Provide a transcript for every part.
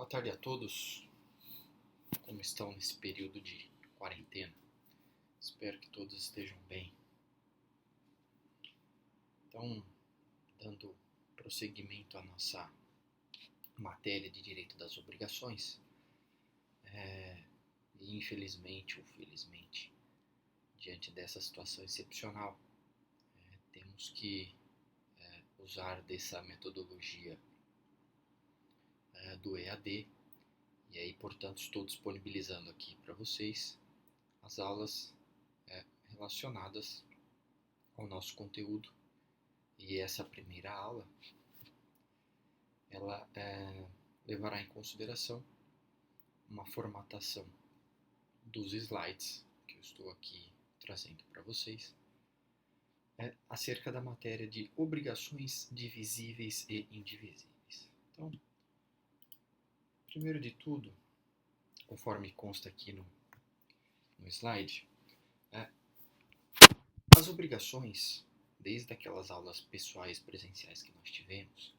Boa tarde a todos. Como estão nesse período de quarentena? Espero que todos estejam bem. Então, dando prosseguimento à nossa matéria de direito das obrigações, e infelizmente ou felizmente, diante dessa situação excepcional, temos que usar dessa metodologia do EAD, e aí, portanto, estou disponibilizando aqui para vocês as aulas relacionadas ao nosso conteúdo. E essa primeira aula, ela levará em consideração uma formatação dos slides que eu estou aqui trazendo para vocês, acerca da matéria de obrigações divisíveis e indivisíveis. Então, primeiro de tudo, conforme consta aqui no slide, as obrigações, desde aquelas aulas pessoais presenciais que nós tivemos,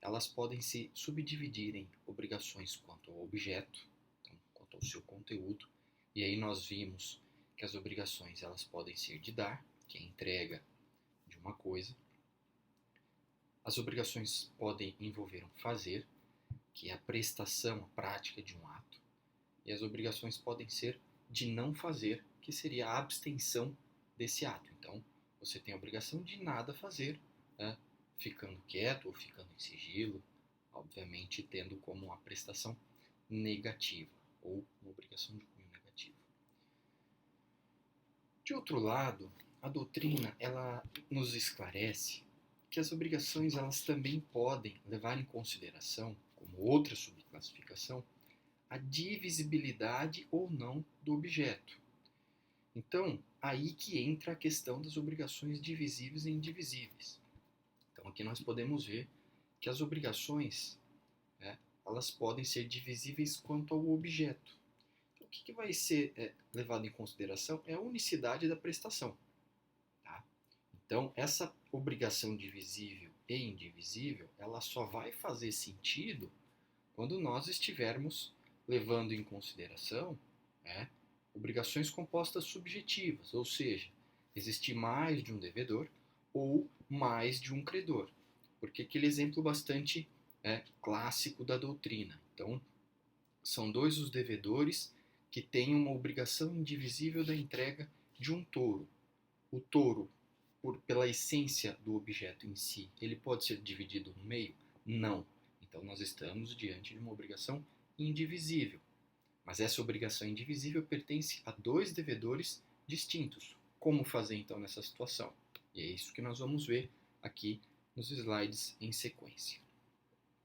elas podem se subdividir em obrigações quanto ao objeto, então, quanto ao seu conteúdo, e aí nós vimos que as obrigações elas podem ser de dar, que é a entrega de uma coisa. As obrigações podem envolver um fazer, que é a prestação, a prática de um ato. E as obrigações podem ser de não fazer, que seria a abstenção desse ato. Então, você tem a obrigação de nada fazer, ficando quieto ou ficando em sigilo, obviamente tendo como uma prestação negativa ou uma obrigação de cunho negativo. De outro lado, a doutrina ela nos esclarece que as obrigações elas também podem levar em consideração, como outra subclassificação, a divisibilidade ou não do objeto. Então, aí que entra a questão das obrigações divisíveis e indivisíveis. Então, aqui nós podemos ver que as obrigações, elas podem ser divisíveis quanto ao objeto. Então, o que vai ser levado em consideração é a unicidade da prestação. Tá? Então, essa obrigação divisível e indivisível, ela só vai fazer sentido quando nós estivermos levando em consideração obrigações compostas subjetivas, ou seja, existe mais de um devedor ou mais de um credor. Porque aquele exemplo bastante clássico da doutrina. Então, são dois os devedores que têm uma obrigação indivisível da entrega de um touro. O touro, pela essência do objeto em si, ele pode ser dividido no meio? Não. Então, nós estamos diante de uma obrigação indivisível. Mas essa obrigação indivisível pertence a dois devedores distintos. Como fazer então nessa situação? E é isso que nós vamos ver aqui nos slides em sequência.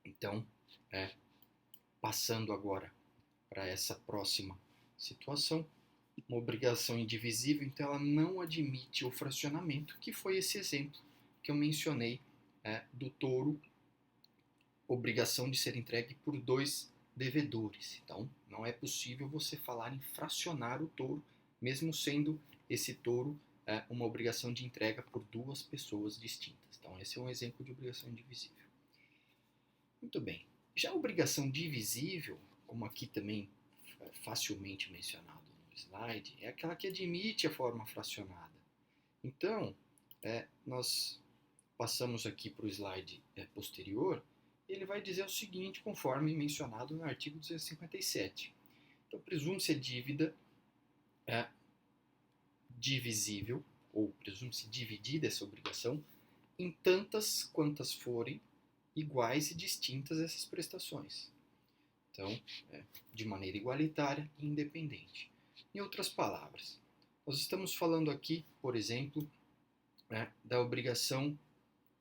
Então, passando agora para essa próxima situação, uma obrigação indivisível, então ela não admite o fracionamento, que foi esse exemplo que eu mencionei do touro, obrigação de ser entregue por dois devedores. Então, não é possível você falar em fracionar o touro, mesmo sendo esse touro uma obrigação de entrega por duas pessoas distintas. Então, esse é um exemplo de obrigação indivisível. Muito bem. Já a obrigação divisível, como aqui também facilmente mencionado no slide, é aquela que admite a forma fracionada. Então, nós passamos aqui para o slide posterior. Ele vai dizer o seguinte, conforme mencionado no artigo 257. Então, presume-se a dívida divisível, ou presume-se dividida essa obrigação, em tantas quantas forem iguais e distintas essas prestações. Então, de maneira igualitária e independente. Em outras palavras, nós estamos falando aqui, por exemplo, da obrigação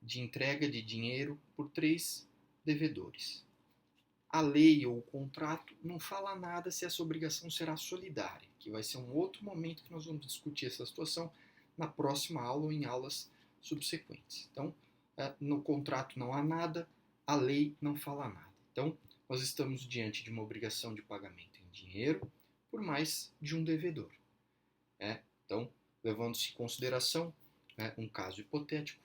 de entrega de dinheiro por três devedores. A lei ou o contrato não fala nada se essa obrigação será solidária, que vai ser um outro momento que nós vamos discutir essa situação na próxima aula ou em aulas subsequentes. Então, no contrato não há nada, a lei não fala nada. Então, nós estamos diante de uma obrigação de pagamento em dinheiro por mais de um devedor. Então, levando-se em consideração um caso hipotético,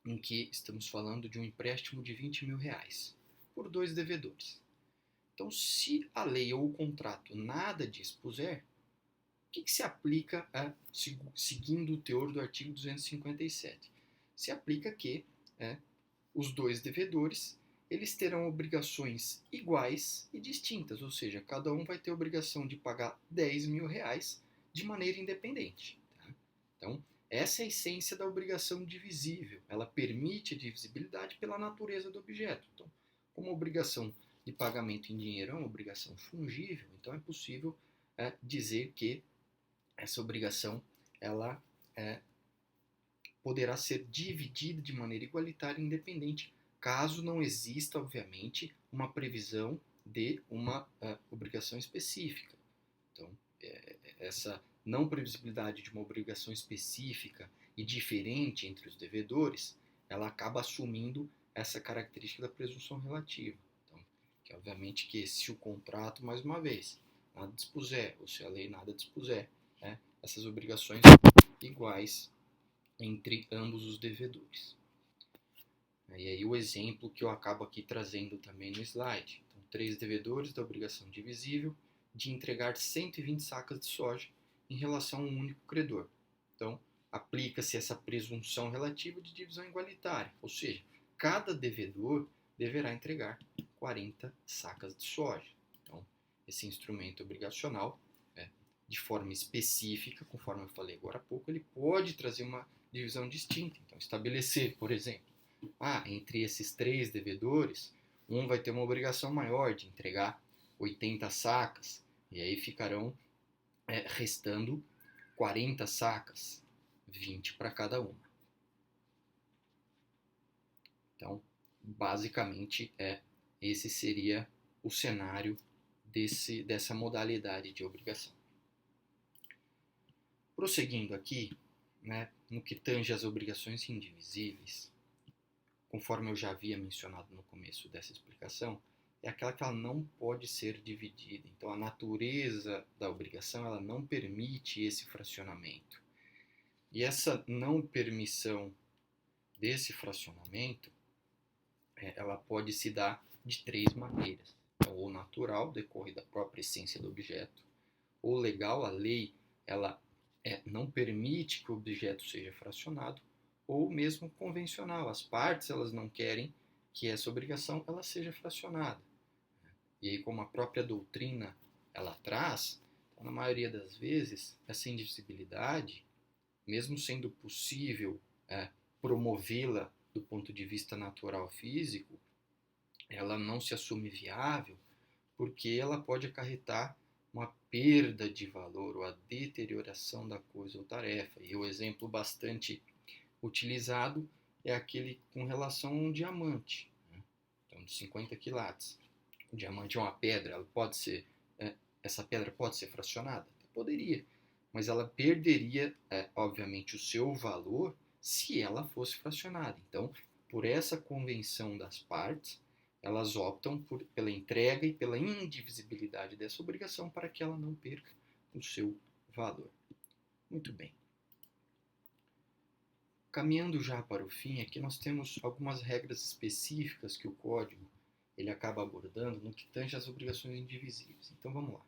em que estamos falando de um empréstimo de R$20.000 por dois devedores. Então, se a lei ou o contrato nada dispuser, o que se aplica seguindo o teor do artigo 257? Se aplica que os dois devedores eles terão obrigações iguais e distintas, ou seja, cada um vai ter a obrigação de pagar 10 mil reais de maneira independente. Tá? Então, essa é a essência da obrigação divisível. Ela permite a divisibilidade pela natureza do objeto. Então, como a obrigação de pagamento em dinheiro é uma obrigação fungível, então é possível dizer que essa obrigação ela poderá ser dividida de maneira igualitária e independente, caso não exista, obviamente, uma previsão de uma obrigação específica. Então, essa não previsibilidade de uma obrigação específica e diferente entre os devedores, ela acaba assumindo essa característica da presunção relativa. Então, que obviamente que se o contrato, mais uma vez, nada dispuser, ou se a lei nada dispuser, essas obrigações iguais entre ambos os devedores. E aí o exemplo que eu acabo aqui trazendo também no slide. Então, 3 devedores da obrigação divisível de entregar 120 sacas de soja em relação a um único credor. Então, aplica-se essa presunção relativa de divisão igualitária, ou seja, cada devedor deverá entregar 40 sacas de soja. Então, esse instrumento obrigacional, de forma específica, conforme eu falei agora há pouco, ele pode trazer uma divisão distinta. Então, estabelecer, por exemplo, entre esses 3 devedores, um vai ter uma obrigação maior de entregar 80 sacas, e aí ficarão restando 40 sacas, 20 para cada uma. Então, basicamente, esse seria o cenário dessa modalidade de obrigação. Prosseguindo aqui, no que tange às obrigações indivisíveis, conforme eu já havia mencionado no começo dessa explicação, é aquela que ela não pode ser dividida. Então, a natureza da obrigação ela não permite esse fracionamento. E essa não permissão desse fracionamento, ela pode se dar de 3 maneiras. Então, ou natural, decorre da própria essência do objeto, ou legal, a lei ela não permite que o objeto seja fracionado, ou mesmo convencional. As partes elas não querem que essa obrigação ela seja fracionada. E aí, como a própria doutrina ela traz, então, na maioria das vezes, essa indivisibilidade, mesmo sendo possível promovê-la do ponto de vista natural físico, ela não se assume viável porque ela pode acarretar uma perda de valor ou a deterioração da coisa ou tarefa. E o exemplo bastante utilizado é aquele com relação a um diamante, então de 50 quilates. O diamante é uma pedra, ela pode ser, essa pedra pode ser fracionada? Poderia, mas ela perderia, obviamente, o seu valor se ela fosse fracionada. Então, por essa convenção das partes, elas optam pela entrega e pela indivisibilidade dessa obrigação para que ela não perca o seu valor. Muito bem. Caminhando já para o fim, aqui nós temos algumas regras específicas que o Código ele acaba abordando no que tange às obrigações indivisíveis. Então vamos lá.